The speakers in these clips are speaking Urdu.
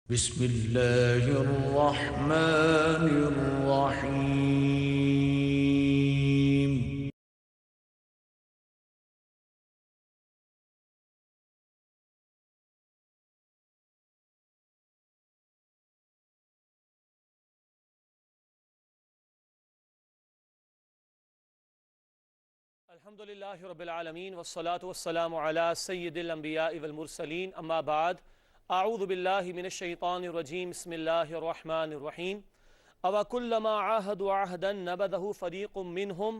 بسم اللہ الرحمن الرحیم۔ الحمدللہ رب العالمین والصلاة والسلام علی سید الانبیاء والمرسلین، اما بعد، اعوذ باللہ من الشیطان الرجیم، بسم اللہ الرحمن الرحیم۔ اوَكُلَّمَا عَاهَدُوا عَهْدًا نَبَذَهُ فَرِيقٌ مِّنْهُمْ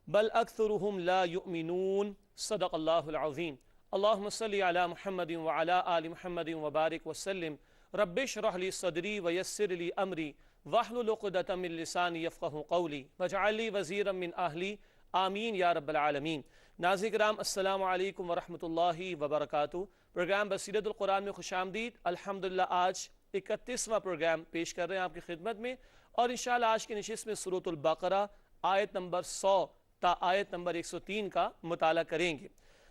بَلْ أَكْثَرُهُمْ لَا يُؤْمِنُونَ صدق اللہ العظیم۔ اللہم صلی علی محمد وعلی آل محمد وبارک وسلم۔ رب اشرح لی صدری ویسر لی امری واحلل عقدۃ من لسانی یفقہوا قولی واجعل لی وزیرا من اہلی آمین یا رب العالمین۔ ناظرین کرام، السلام علیکم ورحمۃ اللہ وبرکاتہ۔ پروگرام بصیرت القرآن میں خوش آمدید۔ الحمدللہ آج 31واں پروگرام پیش کر رہے ہیں آپ کی خدمت میں، اور انشاءاللہ آج کی نشست میں سورۃ البقرہ آیت نمبر 100 تا آیت نمبر 103 کا مطالعہ کریں گے۔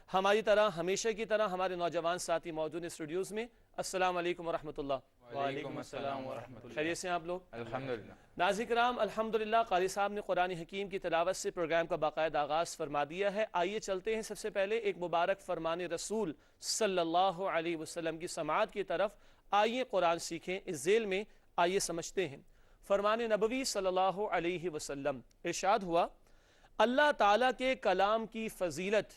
ہماری طرح ہمیشہ کی طرح ہمارے نوجوان ساتھی موجود ہیں اسٹوڈیوز میں۔ السلام علیکم ورحمۃ اللہ۔ وعلیکم السلام ورحمۃ اللہ۔ خیریت سے ہیں آپ لوگ؟ الحمدللہ۔ ناظرین کرام، الحمدللہ قاری صاحب نے قرآن حکیم کی تلاوت سے پروگرام کا باقاعدہ آغاز فرما دیا ہے۔ آئیے چلتے ہیں سب سے پہلے ایک مبارک فرمان رسول صلی اللہ علیہ وسلم کی سماعت کی طرف۔ آئیے قرآن سیکھیں، اس ذیل میں آئیے سمجھتے ہیں۔ فرمان نبوی صلی اللہ علیہ وسلم ارشاد ہوا، اللہ تعالیٰ کے کلام کی فضیلت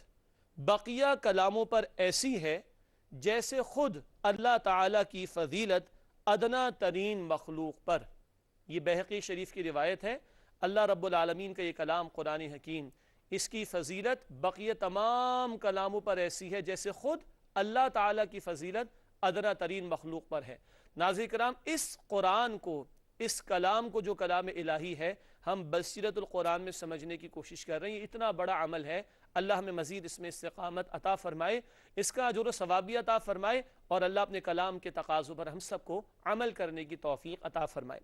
بقیہ کلاموں پر ایسی ہے جیسے خود اللہ تعالیٰ کی فضیلت ادنا ترین مخلوق پر۔ یہ بہقی شریف کی روایت ہے۔ اللہ رب العالمین کا یہ کلام قرآن حکیم، اس کی فضیلت بقیہ تمام کلاموں پر ایسی ہے جیسے خود اللہ تعالیٰ کی فضیلت ادنا ترین مخلوق پر ہے۔ ناظرین کرام، اس قرآن کو، اس کلام کو جو کلام الہی ہے، ہم بصیرت القرآن میں سمجھنے کی کوشش کر رہے ہیں۔ یہ اتنا بڑا عمل ہے، اللہ ہمیں مزید اس میں استقامت عطا فرمائے، اس کا اجر و ثواب بھی عطا فرمائے، اور اللہ اپنے کلام کے تقاضوں پر ہم سب کو عمل کرنے کی توفیق عطا فرمائے۔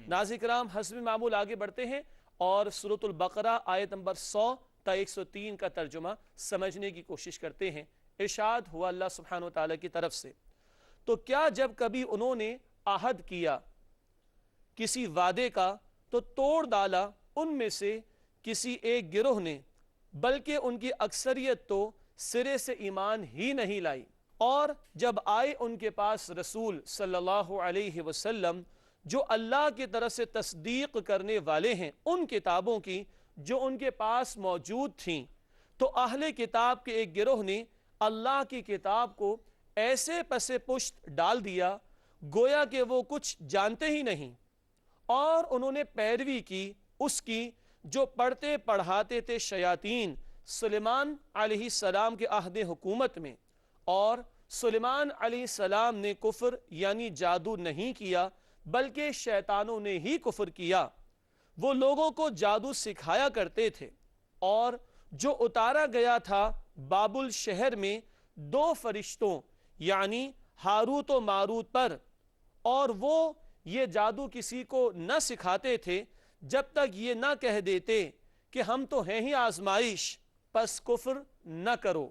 ناظرین کرام، حسب معمول آگے بڑھتے ہیں اور سورۃ البقرہ آیت نمبر 100 تا 103 کا ترجمہ سمجھنے کی کوشش کرتے ہیں۔ ارشاد ہوا اللہ سبحانہ وتعالی کی طرف سے، تو کیا جب کبھی انہوں نے عہد کیا کسی وعدے کا تو توڑ ڈالا ان میں سے کسی ایک گروہ نے، بلکہ ان کی اکثریت تو سرے سے ایمان ہی نہیں لائی۔ اور جب آئے ان کے پاس رسول صلی اللہ علیہ وسلم جو اللہ کی طرف سے تصدیق کرنے والے ہیں ان کتابوں کی جو ان کے پاس موجود تھیں، تو اہل کتاب کے ایک گروہ نے اللہ کی کتاب کو ایسے پس پشت ڈال دیا گویا کہ وہ کچھ جانتے ہی نہیں، اور انہوں نے پیروی کی اس کی جو پڑھتے پڑھاتے تھے شیاطین سلیمان علیہ السلام کے عہد حکومت میں۔ اور سلیمان علیہ السلام نے کفر یعنی جادو نہیں کیا، بلکہ شیطانوں نے ہی کفر کیا۔ وہ لوگوں کو جادو سکھایا کرتے تھے، اور جو اتارا گیا تھا بابل شہر میں 2 فرشتوں یعنی ہاروت و ماروت پر، اور وہ یہ جادو کسی کو نہ سکھاتے تھے جب تک یہ نہ کہہ دیتے کہ ہم تو ہیں ہی آزمائش، پس کفر نہ کرو۔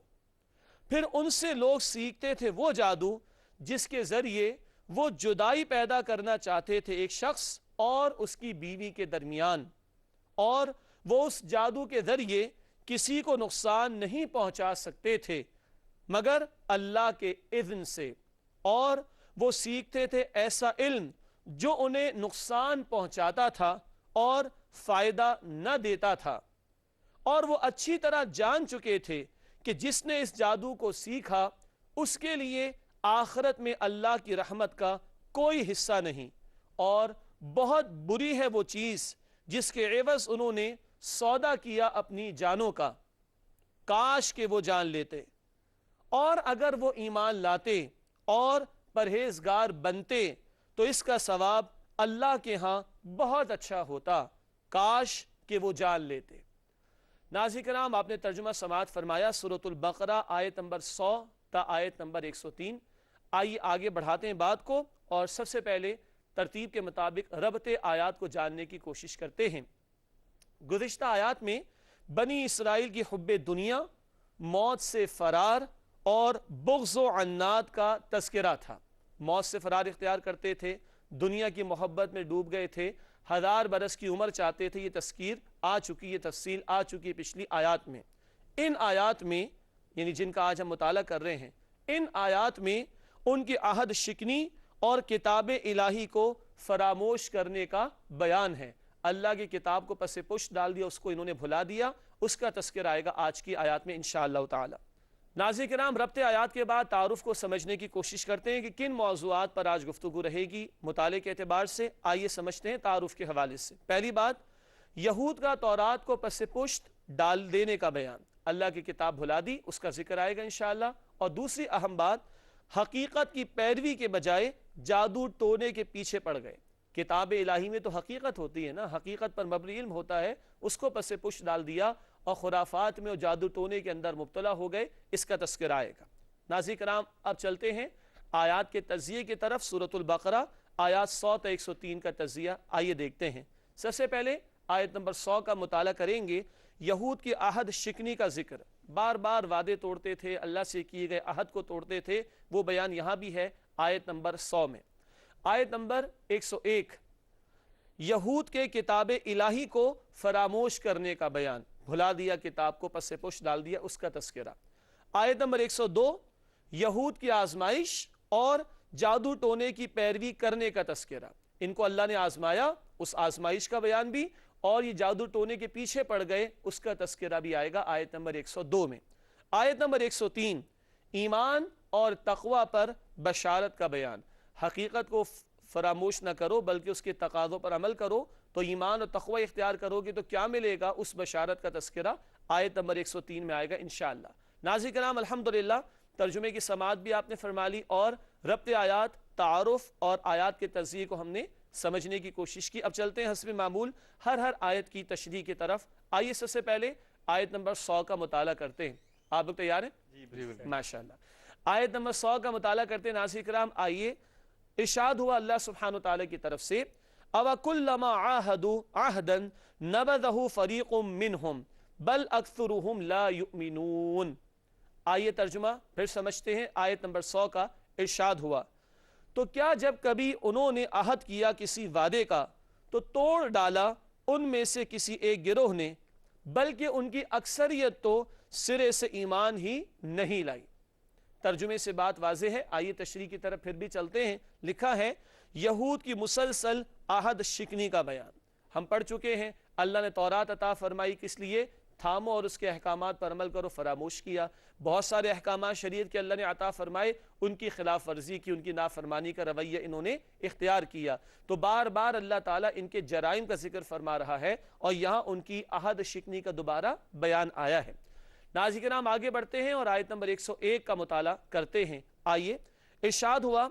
پھر ان سے لوگ سیکھتے تھے وہ جادو جس کے ذریعے وہ جدائی پیدا کرنا چاہتے تھے ایک شخص اور اس کی بیوی کے درمیان، اور وہ اس جادو کے ذریعے کسی کو نقصان نہیں پہنچا سکتے تھے مگر اللہ کے اذن سے، اور وہ سیکھتے تھے ایسا علم جو انہیں نقصان پہنچاتا تھا اور فائدہ نہ دیتا تھا، اور وہ اچھی طرح جان چکے تھے کہ جس نے اس جادو کو سیکھا اس کے لیے آخرت میں اللہ کی رحمت کا کوئی حصہ نہیں، اور بہت بری ہے وہ چیز جس کے عوض انہوں نے سودا کیا اپنی جانوں کا۔ کاش کہ وہ جان لیتے، اور اگر وہ ایمان لاتے اور پرہیزگار بنتے تو اس کا ثواب اللہ کے ہاں بہت اچھا ہوتا۔ کاش کہ وہ جان لیتے۔ ناظرین کرام، آپ نے ترجمہ سماعت فرمایا سورۃ البقرہ آیت نمبر 100 تا آیت نمبر 103۔ آئیے آگے بڑھاتے ہیں بات کو، اور سب سے پہلے ترتیب کے مطابق ربط آیات کو جاننے کی کوشش کرتے ہیں۔ گزشتہ آیات میں بنی اسرائیل کی حب دنیا، موت سے فرار اور بغض و عناد کا تذکرہ تھا۔ موت سے فرار اختیار کرتے تھے، دنیا کی محبت میں ڈوب گئے تھے، 1000 برس کی عمر چاہتے تھے. یہ تذکیر آ چکی، یہ تفصیل آ چکی پچھلی آیات میں. ان آیات میں یعنی جن کا آج ہم مطالعہ کر رہے ہیں، ان آیات میں ان کی عہد شکنی اور کتاب الہی کو فراموش کرنے کا بیان ہے. اللہ کی کتاب کو پس پشت ڈال دیا، اس کو انہوں نے بھلا دیا. اس کا تذکر آئے گا آج کی آیات میں انشاءاللہ تعالی. ناظرین کرام، ربط آیات کے بعد تعارف کو سمجھنے کی کوشش کرتے ہیں کہ کن موضوعات پر آج گفتگو رہے گی مطالعے کے اعتبار سے. آئیے سمجھتے ہیں تعارف کے حوالے سے. پہلی بات، یہود کا تورات کو پس پشت ڈال دینے کا بیان. اللہ کی کتاب بھلا دی، اس کا ذکر آئے گا انشاءاللہ. اور دوسری اہم بات، حقیقت کی پیروی کے بجائے جادو ٹونے کے پیچھے پڑ گئے. کتاب الہی میں تو حقیقت ہوتی ہے نا، حقیقت پر مبنی علم ہوتا ہے، اس کو پس پشت ڈال دیا اور خرافات میں اور جادو ٹونے کے اندر مبتلا ہو گئے. اس کا تذکر آئے گا. ناظرین کرام، اب چلتے ہیں آیات کے تجزیے کی طرف. سورۃ البقرہ آیات 100 تا 103 کا تجزیہ آئیے دیکھتے ہیں. سب سے پہلے آیت نمبر 100 کا مطالعہ کریں گے. یہود کی عہد شکنی کا ذکر، بار بار وعدے توڑتے تھے، اللہ سے کیے گئے عہد کو توڑتے تھے، وہ بیان یہاں بھی ہے آیت نمبر 100 میں. آیت نمبر 101، یہود کے کتاب الہی کو فراموش کرنے کا بیان، بھلا دیا کتاب کو، پس پشت ڈال دیا، اس کا تذکرہ. آیت نمبر 102، یہود کی آزمائش اور جادو ٹونے کی پیروی کرنے کا تذکرہ. ان کو اللہ نے آزمایا، اس آزمائش کا بیان بھی، اور یہ جادو ٹونے کے پیچھے پڑ گئے، اس کا تذکرہ بھی آئے گا آیت نمبر 102 میں. آیت نمبر 103، ایمان اور تقوی پر بشارت کا بیان. حقیقت کو فراموش نہ کرو بلکہ اس کے تقاضوں پر عمل کرو، تو ایمان اور تقوی اختیار کرو گے تو کیا ملے گا، اس بشارت کا تذکرہ آیت نمبر 103 میں آئے گا انشاءاللہ. ناظرین کرام، الحمدللہ ترجمے کی سماعت بھی آپ نے فرما لی اور ربط آیات، تعارف اور آیات کے تجزیے کو ہم نے سمجھنے کی کوشش کی. اب چلتے ہیں حسب معمول ہر آیت کی تشریح کی طرف. آئیے سب سے پہلے آیت نمبر 100 کا مطالعہ کرتے ہیں. آپ لوگ تیار ہیں؟ جی ماشاءاللہ. آیت نمبر 100 کا مطالعہ کرتے ہیں. ناظرین کرام، آئیے. ارشاد ہوا اللہ سبحانہ وتعالی کی طرف سے، أَوَكُلَّمَا عَاهَدُوا عَهْدًا نَبَذَهُ فَرِيقٌ مِّنْهُمْ بَلْ أَكْثَرُهُمْ لَا يُؤْمِنُونَ. آئیے ترجمہ پھر سمجھتے ہیں. آیت نمبر 100 کا ارشاد ہوا، تو کیا جب کبھی انہوں نے عہد کیا کسی وعدے کا تو توڑ ڈالا ان میں سے کسی ایک گروہ نے، بلکہ ان کی اکثریت تو سرے سے ایمان ہی نہیں لائی. ترجمے سے بات واضح ہے. آئیے تشریح کی طرف پھر بھی چلتے ہیں. لکھا ہے یہود کی مسلسل عہد شکنی کا بیان. ہم پڑھ چکے ہیں اللہ نے تورات عطا فرمائی، کس لیے؟ تھامو اور اس کے احکامات پر عمل کرو، فراموش کیا. بہت سارے احکامات شریعت کے اللہ نے عطا فرمائے، ان کی خلاف ورزی کی، ان کی نافرمانی کا رویہ انہوں نے اختیار کیا. تو بار بار اللہ تعالیٰ ان کے جرائم کا ذکر فرما رہا ہے اور یہاں ان کی عہد شکنی کا دوبارہ بیان آیا ہے. ناظرین کرام، آگے بڑھتے ہیں اور آیت نمبر 101 کا مطالعہ کرتے ہیں. آئیے. ارشاد ہوا،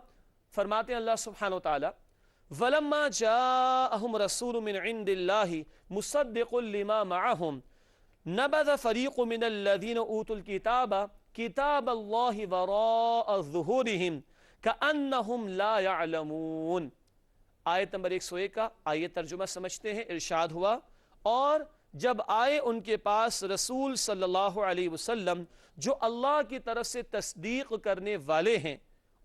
فرماتے ہیں اللہ سبحانہ وتعالی، وَلَمَّا جَاءَهُمْ رَسُولٌ مِّنْ عِنْدِ اللَّهِ مُصَدِّقٌ لِمَا مَعَهُمْ نَبَذَ فَرِيقٌ مِّنَ الَّذِينَ أُوتُوا الْكِتَابَ كِتَابَ اللَّهِ وَرَاءَ ظُهُورِهِمْ كَأَنَّهُمْ لَا يَعْلَمُونَ. آیت نمبر 101 کا آئیے ترجمہ سمجھتے ہیں. ارشاد ہوا، اور جب آئے ان کے پاس رسول صلی اللہ علیہ وسلم جو اللہ کی طرف سے تصدیق کرنے والے ہیں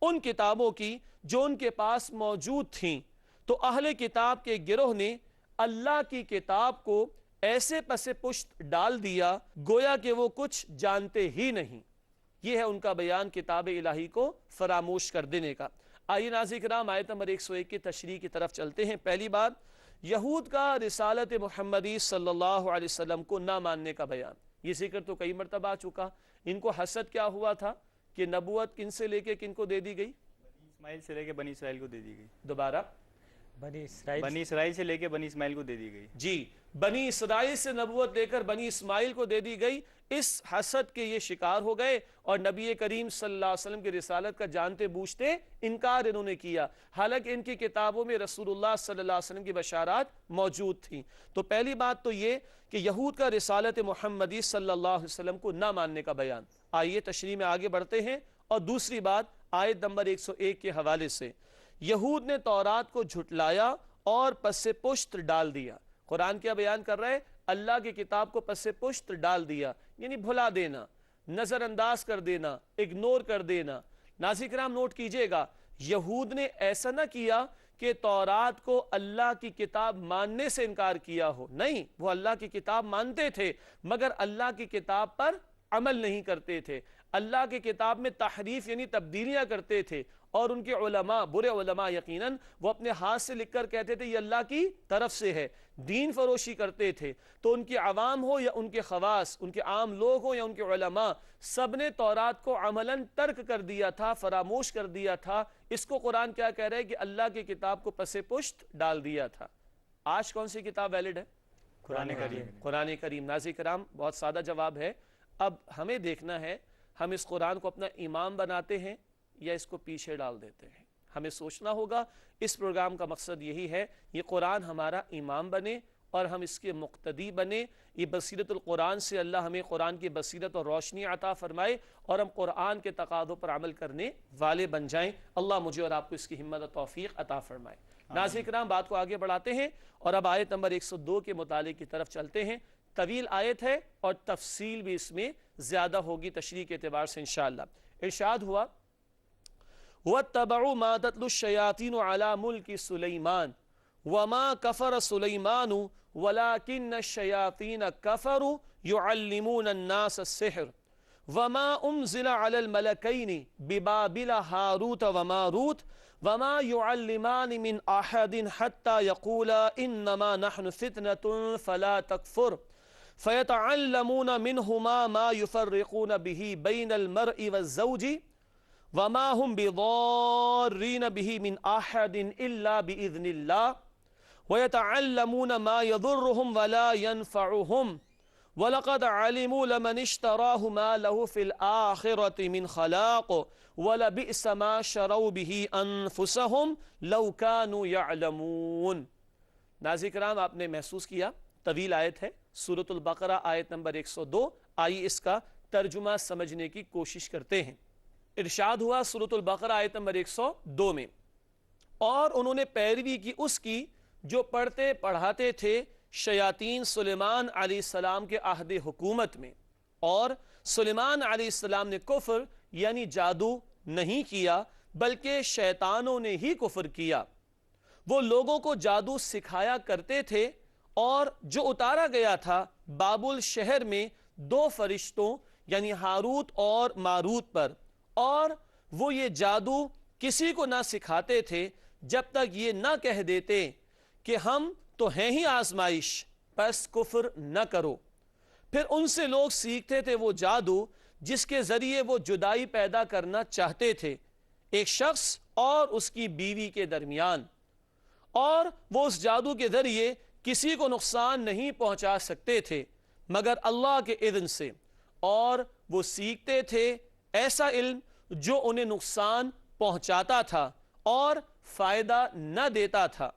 ان کتابوں کی جو ان کے پاس موجود تھیں، تو اہل کتاب کے گروہ نے اللہ کی کتاب کو ایسے پس پشت ڈال دیا گویا کہ وہ کچھ جانتے ہی نہیں. یہ ہے ان کا بیان کتاب الہی کو فراموش کر دینے کا. آئیے ناظرین کرام، آیت نمبر 101 کی تشریح کی طرف چلتے ہیں. پہلی بات، یہود کا رسالت محمدی صلی اللہ علیہ وسلم کو نہ ماننے کا بیان. یہ ذکر تو کئی مرتبہ آ چکا. ان کو حسد کیا ہوا تھا کہ نبوت کن سے لے کے کن کو دے دی گئی؟ اسماعیل سے لے کے بنی اسرائیل کو دے دی گئی. دوبارہ، بنی اسرائیل سے لے کے بنی اسماعیل کو دے دی گئی. جی، بنی اسرائیل سے نبوت لے کر بنی اسماعیل کو دے دی گئی. اس حسد کے یہ شکار ہو گئے اور نبی کریم صلی اللہ علیہ وسلم کی رسالت کا جانتے بوجھتے انکار انہوں نے کیا، حالانکہ ان کی کتابوں میں رسول اللہ صلی اللہ علیہ وسلم کی بشارات موجود تھیں. تو پہلی بات تو یہ کہ یہود کا رسالت محمدی صلی اللہ علیہ وسلم کو نہ ماننے کا بیان. آئیے تشریح میں آگے بڑھتے ہیں. اور دوسری بات، آیت نمبر 101 کے حوالے سے، یہود نے تورات کو جھٹلایا اور پس پشت ڈال دیا. قرآن کیا بیان کر رہا ہے؟ اللہ کی کتاب کو پس پشت ڈال دیا، یعنی بھلا دینا، نظر انداز کر دینا، اگنور کر دینا. ناظرین کرام نوٹ کیجئے گا، یہود نے ایسا نہ کیا کہ تورات کو اللہ کی کتاب ماننے سے انکار کیا ہو، نہیں، وہ اللہ کی کتاب مانتے تھے مگر اللہ کی کتاب پر عمل نہیں کرتے تھے، اللہ کی کتاب میں تحریف یعنی تبدیلیاں کرتے تھے، اور ان کے علماء، برے علماء یقیناً، وہ اپنے ہاتھ سے لکھ کر کہتے تھے یہ اللہ کی طرف سے ہے، دین فروشی کرتے تھے۔ تو ان کی عوام ہو یا ان کے خواص، ان کے عام لوگ ہو یا ان کے علماء، سب نے تورات کو عملاً ترک کر دیا تھا، فراموش کر دیا تھا۔ اس کو قرآن کیا کہہ رہا ہے کہ اللہ کی کتاب کو پس پشت ڈال دیا تھا۔ آج کون سی کتاب ویلڈ ہے؟ قرآن کریم۔ قرآن کریم۔ ناظرین کرام، بہت سادہ جواب ہے، اب ہمیں دیکھنا ہے ہم اس قرآن کو اپنا امام بناتے ہیں یا اس کو پیچھے ڈال دیتے ہیں۔ ہمیں سوچنا ہوگا، اس پروگرام کا مقصد یہی ہے، یہ قرآن ہمارا امام بنے اور ہم اس کے مقتدی بنے۔ یہ بصیرت القرآن سے اللہ ہمیں قرآن کی بصیرت اور روشنی عطا فرمائے اور ہم قرآن کے تقاضوں پر عمل کرنے والے بن جائیں۔ اللہ مجھے اور آپ کو اس کی ہمت اور توفیق عطا فرمائے۔ ناظرین کرام، بات کو آگے بڑھاتے ہیں اور اب آیت نمبر 102 کے مطالعے کی طرف چلتے ہیں۔ طویل آیت ہے اور تفصیل بھی اس میں زیادہ ہوگی تشریح کے اعتبار سے انشاءاللہ۔ ارشاد ہوا وَاتَّبَعُوا مَا تَتْلُو الشَّيَاطِينُ عَلَى مُلْكِ سُلَيْمَانَ وَمَا كَفَرَ سُلَيْمَانُ وَلَكِنَّ الشَّيَاطِينَ كَفَرُوا يُعَلِّمُونَ النَّاسَ السِّحْرَ وَمَا أُنزِلَ عَلَى الْمَلَكَيْنِ بِبَابِلَ هَارُوتَ وَمَارُوتَ وَمَا يُعَلِّمَانِ مِنْ أَحَدٍ حَتَّى يَقُولَا إِنَّمَا نَحْنُ فِتْنَةٌ فَلَا تَكْفُرْ فَيَتَعَلَّمُونَ مِنْهُمَا مَا يُفَرِّقُونَ بِهِ بَيْنَ الْمَرْءِ وَالزَّوْجِ وَمَا هُمْ بِضَارِّينَ بِهِ مِنْ أَحَدٍ إِلَّا بِإِذْنِ اللَّهِ وَيَتَعَلَّمُونَ مَا يَضُرُّهُمْ وَلَا يَنْفَعُهُمْ وَلَقَدْ عَلِمُوا لَمَنِ اشْتَرَاهُ مَا لَهُ فِي الْآخِرَةِ مِنْ خَلَاقٍ وَلَبِئْسَ مَا شَرَوْا بِهِ أَنفُسَهُمْ لَوْ كَانُوا يَعْلَمُونَ۔ ناظرین کرام، آپ نے محسوس کیا طویل آیت ہے، سورۃ البقرہ آیت نمبر 102۔ آئیے اس کا ترجمہ سمجھنے کی کوشش کرتے ہیں۔ ارشاد ہوا سورۃ البقرہ آیت نمبر 102 میں، اور انہوں نے پیروی کی اس کی جو پڑھتے پڑھاتے تھے شیاطین سلیمان علیہ السلام کے عہد حکومت میں، اور سلیمان علیہ السلام نے کفر یعنی جادو نہیں کیا بلکہ شیطانوں نے ہی کفر کیا۔ وہ لوگوں کو جادو سکھایا کرتے تھے، اور جو اتارا گیا تھا بابل شہر میں 2 فرشتوں یعنی ہاروت اور ماروت پر، اور وہ یہ جادو کسی کو نہ سکھاتے تھے جب تک یہ نہ کہہ دیتے کہ ہم تو ہیں ہی آزمائش، پس کفر نہ کرو۔ پھر ان سے لوگ سیکھتے تھے وہ جادو جس کے ذریعے وہ جدائی پیدا کرنا چاہتے تھے ایک شخص اور اس کی بیوی کے درمیان، اور وہ اس جادو کے ذریعے کسی کو نقصان نہیں پہنچا سکتے تھے مگر اللہ کے اذن سے، اور وہ سیکھتے تھے ایسا علم جو انہیں نقصان پہنچاتا تھا اور فائدہ نہ دیتا تھا،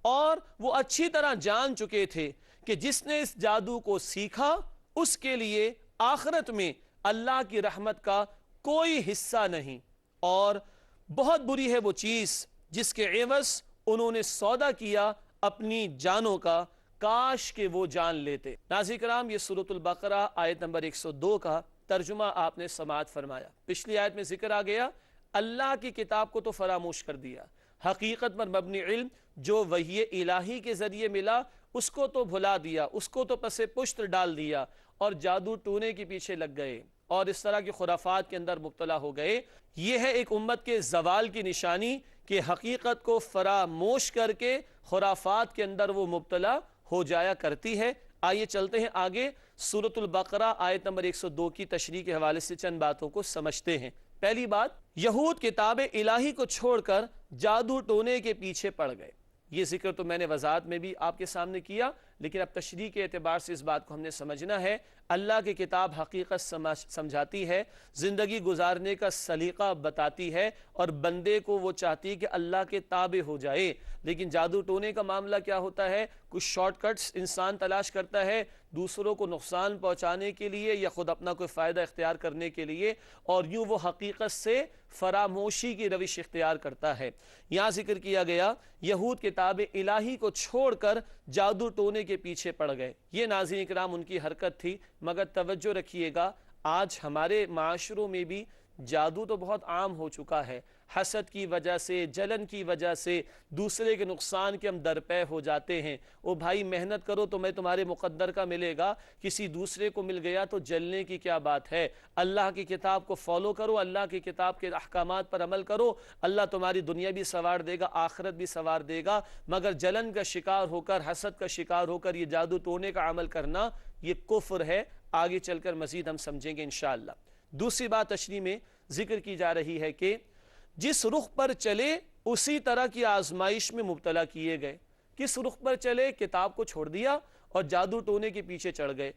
اور وہ اچھی طرح جان چکے تھے کہ جس نے اس جادو کو سیکھا اس کے لیے آخرت میں اللہ کی رحمت کا کوئی حصہ نہیں، اور بہت بری ہے وہ چیز جس کے عوض انہوں نے سودا کیا اپنی جانوں کا، کاش کہ وہ جان لیتے۔ ناظرین کرام، یہ سورۃ البقرہ آیت نمبر 102 کا ترجمہ آپ نے سماعت فرمایا۔ پچھلی آیت میں ذکر آ گیا اللہ کی کتاب کو تو فراموش کر دیا، حقیقت پر مبنی علم جو وحی الہی کے ذریعے ملا اس کو تو بھلا دیا، اس کو تو پس پشت ڈال دیا، اور جادو ٹونے کے پیچھے لگ گئے اور اس طرح کے خرافات کے اندر مبتلا ہو گئے۔ یہ ہے ایک امت کے زوال کی نشانی کہ حقیقت کو فراموش کر کے خرافات کے اندر وہ مبتلا ہو جایا کرتی ہے۔ آئیے چلتے ہیں آگے، سورۃ البقرہ آیت نمبر 102 کی تشریح کے حوالے سے چند باتوں کو سمجھتے ہیں۔ پہلی بات، یہود کتاب الہی کو چھوڑ کر جادو ٹونے کے پیچھے پڑ گئے۔ یہ ذکر تو میں نے وضاحت میں بھی آپ کے سامنے کیا، لیکن اب تشریح کے اعتبار سے اس بات کو ہم نے سمجھنا ہے۔ اللہ کی کتاب حقیقت سمجھاتی ہے، زندگی گزارنے کا سلیقہ بتاتی ہے، اور بندے کو وہ چاہتی ہے کہ اللہ کے تابع ہو جائے۔ لیکن جادو ٹونے کا معاملہ کیا ہوتا ہے؟ کچھ شارٹ کٹس انسان تلاش کرتا ہے دوسروں کو نقصان پہنچانے کے لیے یا خود اپنا کوئی فائدہ اختیار کرنے کے لیے، اور یوں وہ حقیقت سے فراموشی کی روش اختیار کرتا ہے۔ یہاں ذکر کیا گیا یہود کتاب الہی کو چھوڑ کر جادو ٹونے کے پیچھے پڑ گئے۔ یہ ناظرین کرام ان کی حرکت تھی، مگر توجہ رکھیے گا آج ہمارے معاشروں میں بھی جادو تو بہت عام ہو چکا ہے، حسد کی وجہ سے، جلن کی وجہ سے دوسرے کے نقصان کے ہم درپے ہو جاتے ہیں۔ او بھائی محنت کرو تو میں تمہارے مقدر کا ملے گا، کسی دوسرے کو مل گیا تو جلنے کی کیا بات ہے؟ اللہ کی کتاب کو فالو کرو، اللہ کی کتاب کے احکامات پر عمل کرو، اللہ تمہاری دنیا بھی سنوار دے گا، آخرت بھی سنوار دے گا۔ مگر جلن کا شکار ہو کر، حسد کا شکار ہو کر یہ جادو ٹونے کا عمل کرنا یہ کفر ہے۔ آگے چل کر مزید ہم سمجھیں گے انشاءاللہ۔ دوسری بات تشریح میں ذکر کی جا رہی ہے کہ جس رخ پر چلے اسی طرح کی آزمائش میں مبتلا کیے گئے۔ کس رخ پر چلے؟ کتاب کو چھوڑ دیا اور جادو ٹونے کے پیچھے چڑھ گئے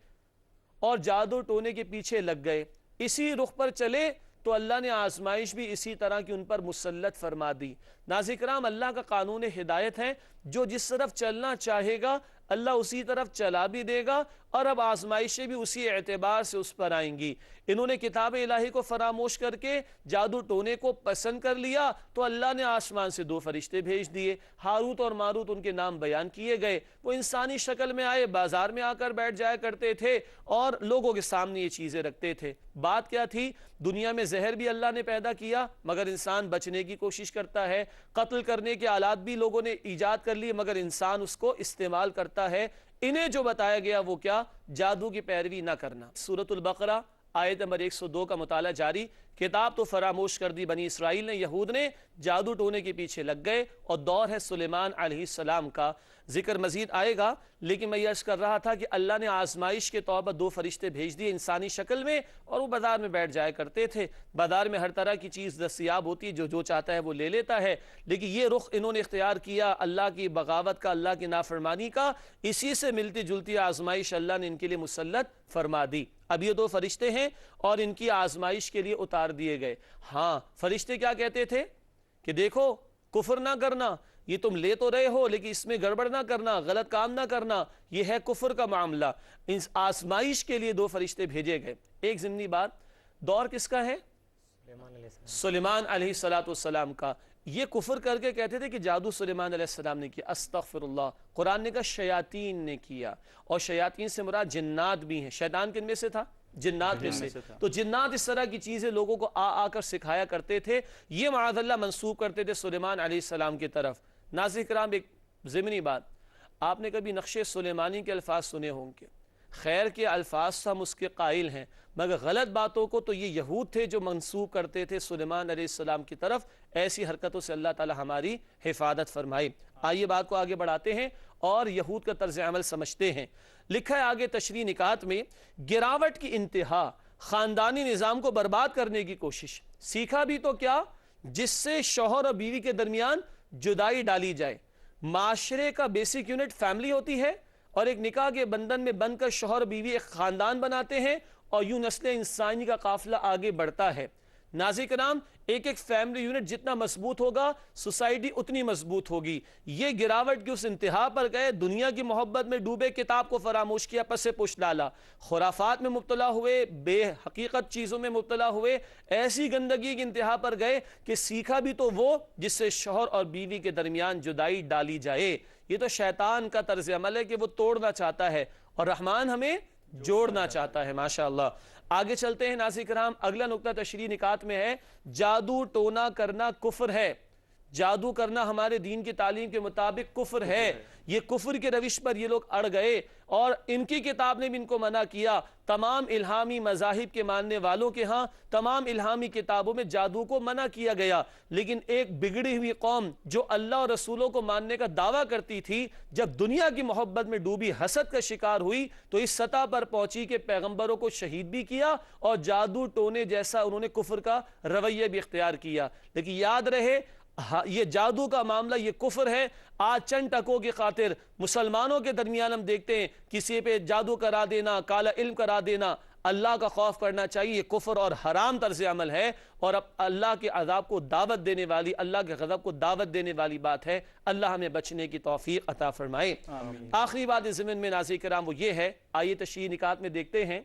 اور جادو ٹونے کے پیچھے لگ گئے۔ اسی رخ پر چلے تو اللہ نے آزمائش بھی اسی طرح کی ان پر مسلط فرما دی۔ ناظرین کرام، اللہ کا قانون ہدایت ہے، جو جس طرف چلنا چاہے گا اللہ اسی طرف چلا بھی دے گا، اور اب آزمائشیں بھی اسی اعتبار سے اس پر آئیں گی۔ انہوں نے کتاب الہی کو فراموش کر کے جادو ٹونے کو پسند کر لیا تو اللہ نے آسمان سے 2 فرشتے بھیج دیے، ہاروت اور ماروت ان کے نام بیان کیے گئے۔ وہ انسانی شکل میں آئے، بازار میں آ کر بیٹھ جایا کرتے تھے اور لوگوں کے سامنے یہ چیزیں رکھتے تھے۔ بات کیا تھی؟ دنیا میں زہر بھی اللہ نے پیدا کیا مگر انسان بچنے کی کوشش کرتا ہے، قتل کرنے کے آلات بھی لوگوں نے ایجاد کر لیے مگر انسان اس کو استعمال کرتا ہے۔ انہیں جو بتایا گیا وہ کیا؟ جادو کی پیروی نہ کرنا۔ سورۃ البقرہ آیت نمبر 102 کا مطالعہ جاری۔ کتاب تو فراموش کر دی بنی اسرائیل نے، یہود نے، جادو ٹونے کے پیچھے لگ گئے، اور دور ہے سلیمان علیہ السلام کا۔ ذکر مزید آئے گا، لیکن میں یہ عرض کر رہا تھا کہ اللہ نے آزمائش کے طور پر 2 فرشتے بھیج دیے انسانی شکل میں، اور وہ بازار میں بیٹھ جایا کرتے تھے۔ بازار میں ہر طرح کی چیز دستیاب ہوتی ہے، جو چاہتا ہے وہ لے لیتا ہے، لیکن یہ رخ انہوں نے اختیار کیا اللہ کی بغاوت کا، اللہ کی نافرمانی کا۔ اسی سے ملتی جلتی آزمائش اللہ نے ان کے لیے مسلط فرما دی۔ اب یہ 2 فرشتے ہیں اور ان کی آزمائش کے لیے اتار دیے گئے۔ ہاں، فرشتے کیا کہتے تھے کہ دیکھو کفر نہ کرنا، یہ تم لے تو رہے ہو لیکن اس میں گڑبڑ نہ کرنا، غلط کام نہ کرنا، یہ ہے کفر کا معاملہ۔ اس آزمائش کے لیے 2 فرشتے بھیجے گئے۔ ایک ضمنی بات، دور کس کا ہے؟ سلیمان علیہ السلام کا۔ یہ کفر کر کے کہتے تھے کہ جادو سلیمان علیہ السلام نے کیا۔ استغفر اللہ، قرآن نے کہا شیاطین نے کیا، اور شیاطین سے مراد جنات بھی ہیں۔ شیطان کن میں سے تھا؟ جنات میں سے۔ تو جنات اس طرح کی چیزیں لوگوں کو آ کر سکھایا کرتے تھے، یہ معاذ اللہ منسوب کرتے تھے سلیمان علیہ السلام کی طرف۔ ناظرین کرام، ایک ضمنی بات، آپ نے کبھی نقش سلیمانی کے الفاظ سنے ہوں گے؟ خیر کے الفاظ سے ہم اس کے قائل ہیں، مگر غلط باتوں کو تو یہ یہود تھے جو منسوب کرتے تھے سلیمان علیہ السلام کی طرف۔ ایسی حرکتوں سے اللہ تعالی ہماری حفاظت فرمائے۔ آئیے بات کو آگے بڑھاتے ہیں اور یہود کا طرز عمل سمجھتے ہیں۔ لکھا ہے آگے تشریح نکات میں، گراوٹ کی انتہا، خاندانی نظام کو برباد کرنے کی کوشش۔ سیکھا بھی تو کیا؟ جس سے شوہر اور بیوی کے درمیان جدائی ڈالی جائے۔ معاشرے کا بیسک یونٹ فیملی ہوتی ہے، اور ایک نکاح کے بندھن میں بن کر شوہر بیوی ایک خاندان بناتے ہیں، اور یوں نسل انسانی کا قافلہ آگے بڑھتا ہے۔ ناظرین کرام، ایک فیملی یونٹ جتنا مضبوط ہوگا سوسائٹی اتنی مضبوط ہوگی۔ یہ گراوٹ کی اس انتہا پر گئے، دنیا کی محبت میں ڈوبے، کتاب کو فراموش کیا، پس پش ڈالا، خرافات میں مبتلا ہوئے، بے حقیقت چیزوں میں مبتلا ہوئے، ایسی گندگی کی انتہا پر گئے کہ سیکھا بھی تو وہ جس سے شوہر اور بیوی کے درمیان جدائی ڈالی جائے۔ یہ تو شیطان کا طرز عمل ہے کہ وہ توڑنا چاہتا ہے، اور رحمان ہمیں جوڑنا چاہتا ہے۔ ماشاءاللہ، آگے چلتے ہیں ناظرین کرام۔ اگلا نقطہ تشریح نکات میں ہے، جادو ٹونا کرنا کفر ہے۔ جادو کرنا ہمارے دین کی تعلیم کے مطابق کفر ہے۔ یہ کفر کے روش پر یہ لوگ اڑ گئے، اور ان کی کتاب نے بھی ان کو منع کیا۔ تمام الہامی مذاہب کے ماننے والوں کے ہاں تمام الہامی کتابوں میں جادو کو منع کیا گیا، لیکن ایک بگڑی ہوئی قوم جو اللہ اور رسولوں کو ماننے کا دعویٰ کرتی تھی، جب دنیا کی محبت میں ڈوبی، حسد کا شکار ہوئی، تو اس سطح پر پہنچی کہ پیغمبروں کو شہید بھی کیا، اور جادو ٹونے جیسا انہوں نے کفر کا رویہ بھی اختیار کیا۔ لیکن یاد رہے، یہ جادو کا معاملہ یہ کفر ہے۔ آج چند ٹکوں کی خاطر مسلمانوں کے درمیان ہم دیکھتے ہیں کسی پہ جادو کرا دینا، کالا علم کرا دینا۔ اللہ کا خوف کرنا چاہیے، یہ کفر اور حرام طرز عمل ہے، اور اب اللہ کے عذاب کو دعوت دینے والی، اللہ کے غضب کو دعوت دینے والی بات ہے۔ اللہ ہمیں بچنے کی توفیق عطا فرمائے۔ آخری بات اس ضمن میں ناظرین کرام وہ یہ ہے، آئیے تشریح نکات میں دیکھتے ہیں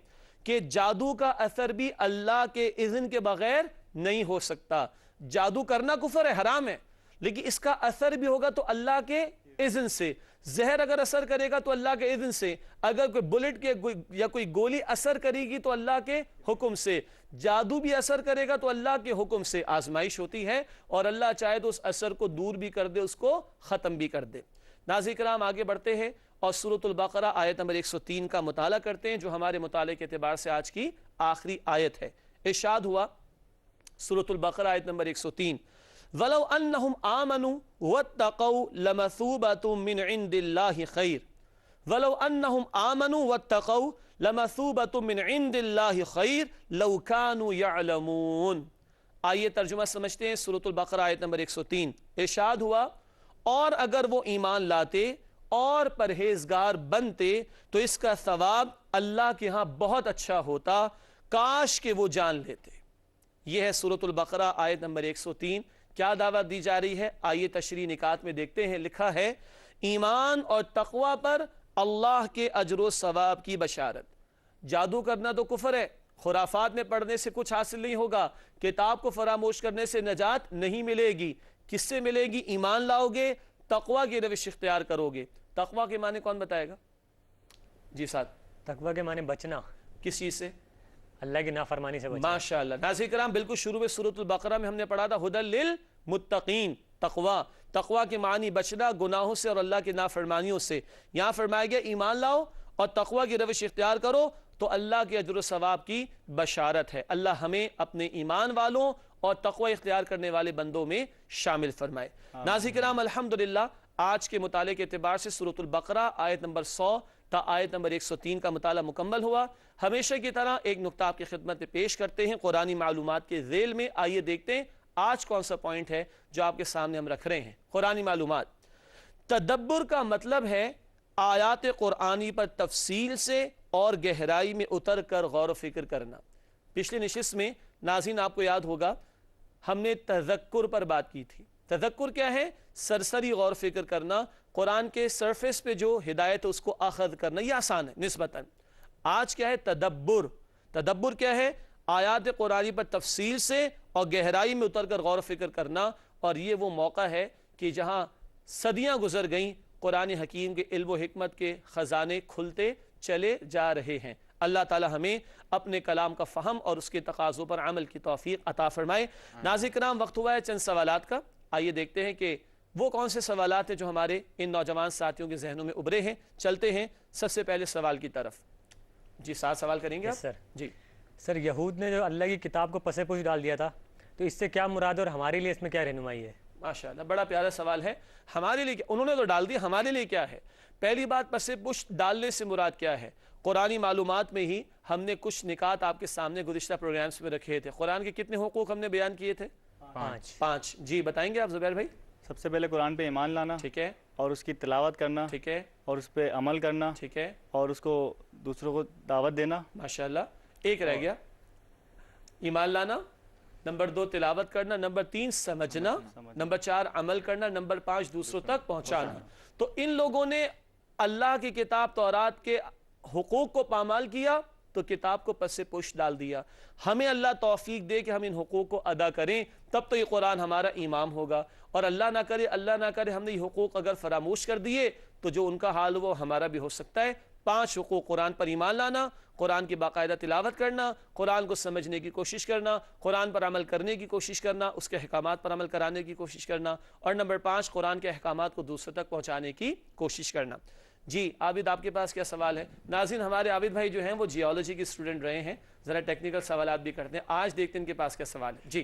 کہ جادو کا اثر بھی اللہ کے اذن کے بغیر نہیں ہو سکتا۔ جادو کرنا کفر ہے، حرام ہے، لیکن اس کا اثر بھی ہوگا تو اللہ کے اذن سے. زہر اگر اثر کرے گا تو اللہ کے اذن سے. اگر کوئی بلٹ کے یا کوئی گولی اثر کرے گی تو اللہ کے حکم سے. جادو بھی اثر کرے گا تو اللہ کے حکم سے. آزمائش ہوتی ہے اور اللہ چاہے تو اس اثر کو دور بھی کر دے, اس کو ختم بھی کر دے. ناظرین کرام آگے بڑھتے ہیں اور سورۃ البقرہ آیت نمبر 103 کا مطالعہ کرتے ہیں, جو ہمارے مطالعے کے اعتبار سے آج کی آخری آیت ہے. ارشاد ہوا سورۃ البقرہ آیت نمبر 103, وَلَوْ أَنَّهُمْ آمَنُوا وَاتَّقَوْا لَمَثُوبَةٌ مِّنْ عِنْدِ اللَّهِ خَيْرٌ. وَلَوْ أَنَّهُمْ آمَنُوا وَاتَّقَوْا لَمَثُوبَةٌ مِّنْ عِنْدِ اللَّهِ خَيْرٌ لَوْ كَانُوا يَعْلَمُونَ. آئیے ترجمہ سمجھتے ہیں سورۃ البقرہ آیت نمبر 103. ارشاد ہوا اور اگر وہ ایمان لاتے اور پرہیزگار بنتے تو اس کا ثواب اللہ کے ہاں بہت اچھا ہوتا, کاش کہ وہ جان لیتے. یہ ہے سورۃ البقرہ آیت نمبر 103. کیا دعوت دی جا رہی ہے؟ آئیے تشریح نکات میں دیکھتے ہیں. لکھا ہے ایمان اور تقوی پر اللہ کے اجر و ثواب کی بشارت. جادو کرنا تو کفر ہے, خرافات میں پڑھنے سے کچھ حاصل نہیں ہوگا, کتاب کو فراموش کرنے سے نجات نہیں ملے گی. کس سے ملے گی؟ ایمان لاؤ گے, تقوی کی روش اختیار کرو گے. تقوی کے معنی کون بتائے گا؟ جی ساتھ. تقوی کے معنی بچنا. کس چیز سے؟ اللہ کی نافرمانی سے بچنا. ماشاءاللہ. ناظرین کرام بالکل شروع میں سورۃ البقرہ میں ہم نے پڑھا تھا ہدی للمتقین. تقوی کے معنی بچنا گناہوں سے اور اللہ کی نافرمانیوں سے. یہاں فرمایا گیا ایمان لاؤ اور تقوی کی روش اختیار کرو تو اللہ کے اجر و ثواب کی بشارت ہے. اللہ ہمیں اپنے ایمان والوں اور تقوی اختیار کرنے والے بندوں میں شامل فرمائے. ناظرین کرام الحمدللہ آج کے مطالعے کے اعتبار سے سورۃ البقرہ آیت نمبر 100 تا آیت نمبر 103 کا مطالعہ مکمل ہوا. ہمیشہ کی طرح ایک نقطہ آپ کی خدمت میں پیش کرتے ہیں قرآنی معلومات کے ذیل میں. آئیے دیکھتے ہیں آج کون سا پوائنٹ ہے جو آپ کے سامنے ہم رکھ رہے ہیں. قرآنی معلومات. تدبر کا مطلب ہے آیات قرآنی پر تفصیل سے اور گہرائی میں اتر کر غور و فکر کرنا. پچھلی نشست میں ناظرین آپ کو یاد ہوگا ہم نے تذکر پر بات کی تھی. تذکر کیا ہے؟ سرسری غور و فکر کرنا, قرآن کے سرفیس پہ جو ہدایت ہے اس کو اخذ کرنا. یہ آسان ہے نسبتاً. آج کیا ہے؟ تدبر. تدبر کیا ہے؟ آیات قرآنی پر تفصیل سے اور گہرائی میں اتر کر غور و فکر کرنا. اور یہ وہ موقع ہے کہ جہاں صدیاں گزر گئیں قرآن حکیم کے علم و حکمت کے خزانے کھلتے چلے جا رہے ہیں. اللہ تعالی ہمیں اپنے کلام کا فہم اور اس کے تقاضوں پر عمل کی توفیق عطا فرمائے. ناظرین کرام وقت ہوا ہے چند سوالات کا. آئیے دیکھتے ہیں کہ وہ کون سے سوالات ہیں جو ہمارے ان نوجوان ساتھیوں کے ذہنوں میں ابھرے ہیں. چلتے ہیں سب سے پہلے سوال کی طرف. جی 7 سوال کریں گے آپ؟ سر. جی سر یہود نے جو اللہ کی کتاب کو پس پوچھ ڈال دیا تھا تو اس سے کیا مراد اور ہمارے لیے اس میں کیا رہنمائی ہے؟ ماشاءاللہ بڑا پیارا سوال ہے. ہمارے لیے انہوں نے تو ڈال دیا, ہمارے لیے کیا ہے؟ پہلی بات پس پشت ڈالنے سے مراد کیا ہے؟ قرآنی معلومات میں ہی ہم نے کچھ نکات آپ کے سامنے گزشتہ پروگرامز میں رکھے تھے. قرآن کے کتنے حقوق ہم نے بیان کیے تھے؟ 5. جی بتائیں گے آپ زبیر بھائی؟ سب سے پہلے قرآن پہ ایمان لانا, ٹھیک ہے, اور اس کی تلاوت کرنا, ٹھیک ہے, اور اس پہ عمل کرنا, ٹھیک ہے, اور اس کو دوسروں کو دعوت دینا. ماشاءاللہ. ایک رہ گیا, ایمان لانا. نمبر 2 تلاوت کرنا. نمبر 3 سمجھنا. نمبر 4 عمل کرنا. نمبر 5 دوسروں تک پہنچانا. تو ان لوگوں نے اللہ کی کتاب تورات کے حقوق کو پامال کیا تو کتاب کو پس پشت ڈال دیا. ہمیں اللہ توفیق دے کہ ہم ان حقوق کو ادا کریں, تب تو یہ قرآن ہمارا امام ہوگا. اور اللہ نہ کرے ہم نے یہ حقوق اگر فراموش کر دیے تو جو ان کا حال وہ ہمارا بھی ہو سکتا ہے. 5 حقوق: قرآن پر ایمان لانا, قرآن کی باقاعدہ تلاوت کرنا, قرآن کو سمجھنے کی کوشش کرنا, قرآن پر عمل کرنے کی کوشش کرنا, اس کے احکامات پر عمل کرانے کی کوشش کرنا, اور نمبر 5 قرآن کے احکامات کو دوسروں تک پہنچانے کی کوشش کرنا. جی عابد آپ کے پاس کیا سوال ہے؟ ناظرین ہمارے عابد بھائی جو ہیں وہ جیولوجی کے اسٹوڈنٹ رہے ہیں, ذرا ٹیکنیکل سوالات بھی کرتے ہیں. آج دیکھتے ہیں ان کے پاس کیا سوال ہے. جی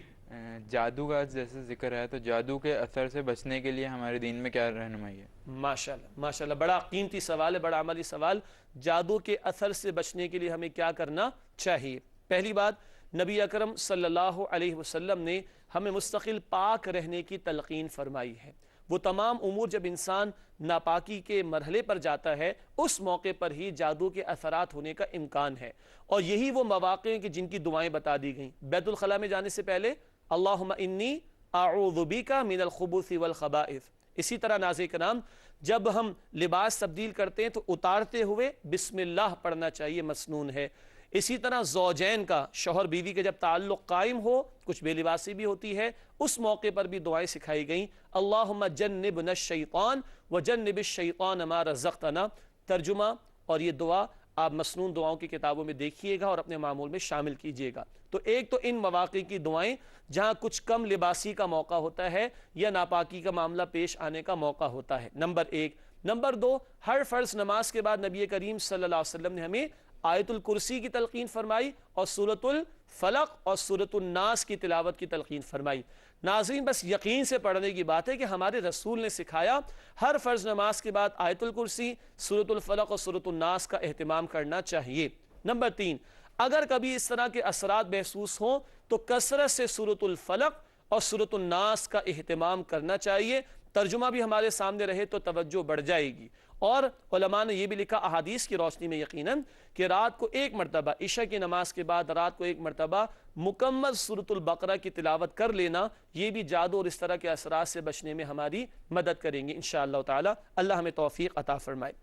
جادو کا جیسے ذکر ہے تو جادو کے اثر سے بچنے کے لیے ہمارے دین میں کیا رہنمائی ہے؟ ماشاءاللہ ماشاءاللہ بڑا قیمتی سوال ہے, بڑا عملی سوال. جادو کے اثر سے بچنے کے لیے ہمیں کیا کرنا چاہیے؟ پہلی بات نبی اکرم صلی اللہ علیہ وسلم نے ہمیں مستقل پاک رہنے کی تلقین فرمائی ہے. وہ تمام امور جب انسان ناپاکی کے مرحلے پر جاتا ہے اس موقع پر ہی جادو کے اثرات ہونے کا امکان ہے. اور یہی وہ مواقع ہیں کہ جن کی دعائیں بتا دی گئیں. بیت الخلاء میں جانے سے پہلے اللہم انی اعوذ بک من الخبث والخبائث. اسی طرح ناظرین کرام جب ہم لباس تبدیل کرتے ہیں تو اتارتے ہوئے بسم اللہ پڑھنا چاہیے, مسنون ہے. اسی طرح زوجین کا، شوہر بیوی کے جب تعلق قائم ہو، کچھ بے لباسی بھی ہوتی ہے، اس موقع پر بھی دعائیں سکھائی گئیں. اللہم جنبنا الشیطان وجنب الشیطان ما رزقتنا. ترجمہ اور یہ دعا آپ مسنون دعاؤں کی کتابوں میں دیکھیے گا اور اپنے معمول میں شامل کیجئے گا. تو ایک تو ان مواقع کی دعائیں جہاں کچھ کم لباسی کا موقع ہوتا ہے یا ناپاکی کا معاملہ پیش آنے کا موقع ہوتا ہے، نمبر 1. نمبر 2، ہر فرض نماز کے بعد نبی کریم صلی اللہ علیہ وسلم نے ہمیں آیت الکرسی کی تلقین فرمائی اور سورۃ الفلق اور سورۃ الناس کی تلاوت کی تلقین فرمائی. ناظرین بس یقین سے پڑھنے کی بات ہے کہ ہمارے رسول نے سکھایا ہر فرض نماز کے بعد آیت الکرسی، سورۃ الفلق اور سورۃ الناس کا اہتمام کرنا چاہیے. نمبر 3، اگر کبھی اس طرح کے اثرات محسوس ہوں تو کثرت سے سورۃ الفلق اور سورۃ الناس کا اہتمام کرنا چاہیے. ترجمہ بھی ہمارے سامنے رہے تو توجہ بڑھ جائے گی. اور علماء نے یہ بھی لکھا احادیث کی روشنی میں یقیناً کہ رات کو ایک مرتبہ عشاء کی نماز کے بعد رات کو ایک مرتبہ مکمل سورۃ البقرہ کی تلاوت کر لینا، یہ بھی جادو اور اس طرح کے اثرات سے بچنے میں ہماری مدد کریں گے انشاءاللہ تعالی. اللہ ہمیں توفیق عطا فرمائے.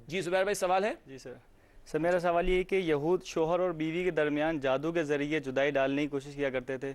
جی زبیر بھائی سوال ہے؟ جی سر میرا سوال یہ ہے کہ یہود شوہر اور بیوی کے درمیان جادو کے ذریعے جدائی ڈالنے کی کوشش کیا کرتے تھے،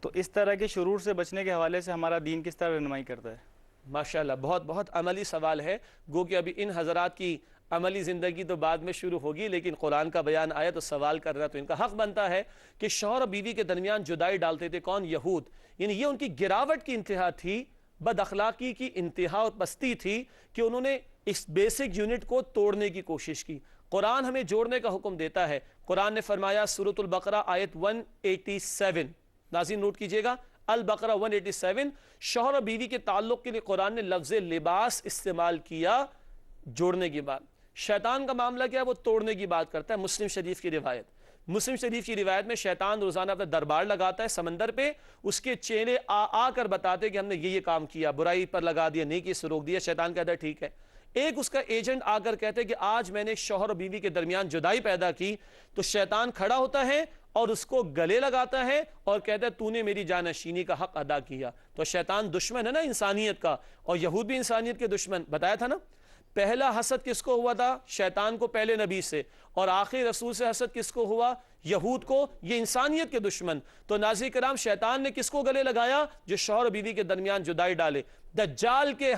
تو اس طرح کے شرور سے بچنے کے حوالے سے ہمارا دین کس طرح رہنمائی کرتا ہے؟ ماشاءاللہ بہت بہت عملی سوال ہے. گو کہ ابھی ان حضرات کی عملی زندگی تو بعد میں شروع ہوگی، لیکن قرآن کا بیان آیا تو سوال کرنا تو ان کا حق بنتا ہے کہ شوہر اور بیوی کے درمیان جدائی ڈالتے تھے کون؟ یہود. یعنی یہ ان کی گراوٹ کی انتہا تھی، بد اخلاقی کی انتہا اور پستی تھی کہ انہوں نے اس بیسک یونٹ کو توڑنے کی کوشش کی. قرآن ہمیں جوڑنے کا حکم دیتا ہے. قرآن نے فرمایا سورۃ البقرہ آیت 187، ناظرین نوٹ کیجئے گا، البقرہ 187، شوہر اور بیوی کے تعلق کے لیے قرآن نے لفظ لباس استعمال کیا جوڑنے کی بات. شیطان کا معاملہ کیا ہے؟ وہ توڑنے کی بات کرتا ہے. مسلم شریف کی روایت، مسلم شریف کی روایت میں شیطان روزانہ اپنا دربار لگاتا ہے سمندر پہ، اس کے چہرے آ کر بتاتے کہ ہم نے یہ کام کیا، برائی پر لگا دیا، نیکی سے روک دیا. شیطان کہتا ہے ٹھیک ہے. ایک اس کا ایجنٹ آ کر کہتے کہ آج میں نے شوہر اور بیوی کے درمیان جدائی پیدا کی، تو شیطان کھڑا ہوتا ہے اور اس کو گلے لگاتا ہے اور کہتا ہے تو نے میری جانشینی کا حق ادا کیا. تو شیطان دشمن ہے نا انسانیت کا، اور یہود بھی انسانیت کے دشمن. بتایا تھا نا پہلا حسد کس کو ہوا تھا؟ شیطان کو پہلے نبی سے، اور آخری رسول سے حسد کس کو ہوا؟ یہود کو. یہ انسانیت کے دشمن. تو ناظرین کرام شیطان نے کس کو گلے لگایا؟ جو شوہر اور بیوی کے درمیان جدائی ڈالے. دجال کے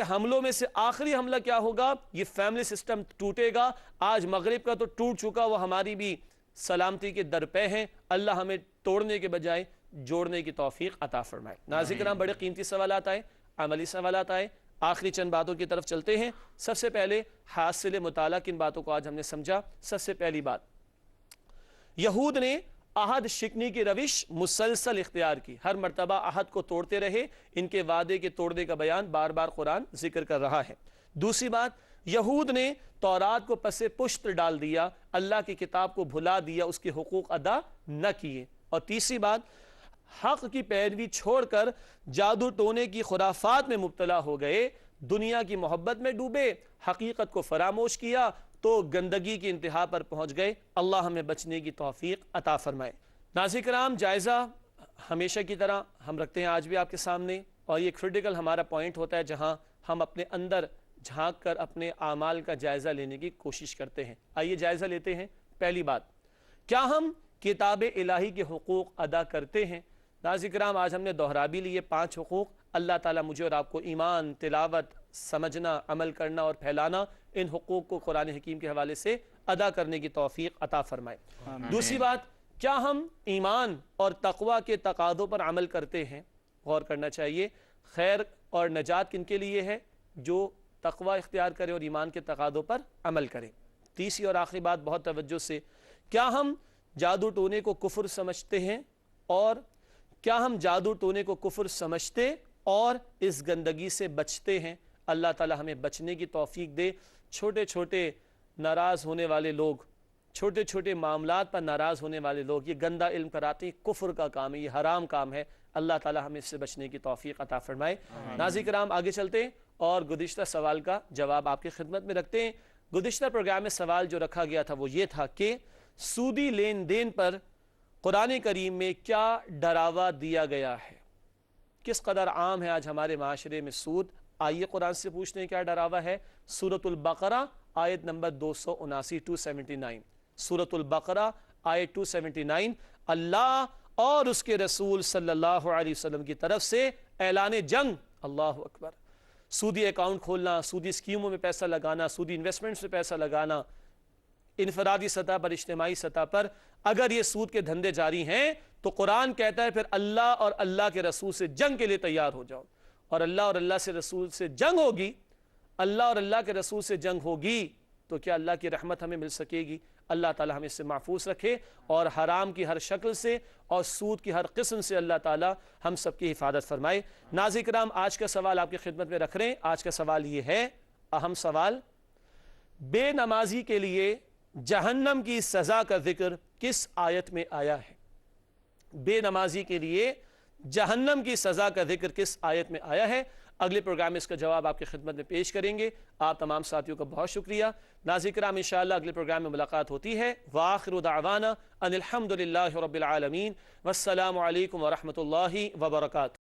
حملوں میں سے آخری حملہ کیا ہوگا؟ یہ فیملی سسٹم ٹوٹے گا. آج مغرب کا تو ٹوٹ چکا، وہ ہماری بھی سلامتی کے درپے ہیں. اللہ ہمیں توڑنے کے بجائے جوڑنے کی توفیق عطا فرمائے. ناظرین کرام بڑے قیمتی سوالات آئے، عملی سوالات آئے. آخری چند باتوں کی طرف چلتے ہیں. سب سے پہلے حاصل مطالعہ کن باتوں کو آج ہم نے سمجھا. سب سے پہلی بات، یہود نے عہد شکنی کی روش مسلسل اختیار کی، ہر مرتبہ عہد کو توڑتے رہے. ان کے وعدے کے توڑنے کا بیان بار بار قرآن ذکر کر رہا ہے. دوسری بات، یہود نے تورات کو پس پشت ڈال دیا، اللہ کی کتاب کو بھلا دیا، اس کے حقوق ادا نہ کیے. اور تیسری بات، حق کی پیروی چھوڑ کر جادو ٹونے کی خرافات میں مبتلا ہو گئے، دنیا کی محبت میں ڈوبے، حقیقت کو فراموش کیا تو گندگی کی انتہا پر پہنچ گئے. اللہ ہمیں بچنے کی توفیق عطا فرمائے. ناظرین کرام جائزہ ہمیشہ کی طرح ہم رکھتے ہیں آج بھی آپ کے سامنے، اور یہ کریٹیکل ہمارا پوائنٹ ہوتا ہے جہاں ہم اپنے اندر جھانک کر اپنے اعمال کا جائزہ لینے کی کوشش کرتے ہیں. آئیے جائزہ لیتے ہیں. پہلی بات، کیا ہم کتاب الہی کے حقوق ادا کرتے ہیں؟ ناظرین کرام آج ہم نے دہرا بھی لیے 5 حقوق. اللہ تعالیٰ مجھے اور آپ کو ایمان، تلاوت، سمجھنا، عمل کرنا اور پھیلانا، ان حقوق کو قرآن حکیم کے حوالے سے ادا کرنے کی توفیق عطا فرمائے. دوسری بات، کیا ہم ایمان اور تقوی کے تقاضوں پر عمل کرتے ہیں؟ غور کرنا چاہیے. خیر اور نجات کن کے لیے ہے؟ جو تقوی اختیار کرے اور ایمان کے تقاضوں پر عمل کرے. تیسری اور آخری بات بہت توجہ سے، کیا ہم جادو ٹونے کو کفر سمجھتے ہیں؟ اور کیا ہم جادو ٹونے کو کفر سمجھتے اور اس گندگی سے بچتے ہیں؟ اللہ تعالی ہمیں بچنے کی توفیق دے. چھوٹے چھوٹے ناراض ہونے والے لوگ، چھوٹے چھوٹے معاملات پر ناراض ہونے والے لوگ یہ گندہ علم کراتے ہیں، کفر کا کام ہے، یہ حرام کام ہے. اللہ تعالی ہمیں اس سے بچنے کی توفیق عطا فرمائے. ناظرین کرام آگے چلتے ہیں اور گزشتہ سوال کا جواب آپ کی خدمت میں رکھتے ہیں. گزشتہ پروگرام میں سوال جو رکھا گیا تھا وہ یہ تھا کہ سودی لین دین پر قرآن کریم میں کیا ڈراوا دیا گیا ہے؟ کس قدر عام ہے آج ہمارے معاشرے میں سود؟ آئیے قرآن سے پوچھتے ہیں کیا ڈراوا ہے. سورۃ البقرہ آیت نمبر 279 279 سورۃ البقرہ آیت 279 اللہ اور اس کے رسول صلی اللہ علیہ وسلم کی طرف سے اعلان جنگ. اللہ اکبر. سودی اکاؤنٹ کھولنا، سودی اسکیموں میں پیسہ لگانا، سودی انویسٹمنٹس میں پیسہ لگانا، انفرادی سطح پر، اجتماعی سطح پر اگر یہ سود کے دھندے جاری ہیں تو قرآن کہتا ہے پھر اللہ اور اللہ کے رسول سے جنگ کے لیے تیار ہو جاؤ. اور اللہ اور اللہ سے رسول سے جنگ ہوگی، اللہ اور اللہ کے رسول سے جنگ ہوگی تو کیا اللہ کی رحمت ہمیں مل سکے گی؟ اللہ تعالی ہمیں اس سے محفوظ رکھے اور حرام کی ہر شکل سے اور سود کی ہر قسم سے اللہ تعالی ہم سب کی حفاظت فرمائے. ناظرین کرام، آج کا سوال آپ کی خدمت میں رکھ رہے ہیں. آج کا سوال یہ ہے، اہم سوال، بے نمازی کے لیے جہنم کی سزا کا ذکر کس آیت میں آیا ہے؟ بے نمازی کے لیے جہنم کی سزا کا ذکر کس آیت میں آیا ہے؟ اگلے پروگرام میں اس کا جواب آپ کی خدمت میں پیش کریں گے. آپ تمام ساتھیوں کا بہت شکریہ. ناظرین کرام، انشاءاللہ اگلے پروگرام میں ملاقات ہوتی ہے. وآخر دعوانا ان الحمد للہ رب العالمین، والسلام علیکم ورحمۃ اللہ وبرکاتہ.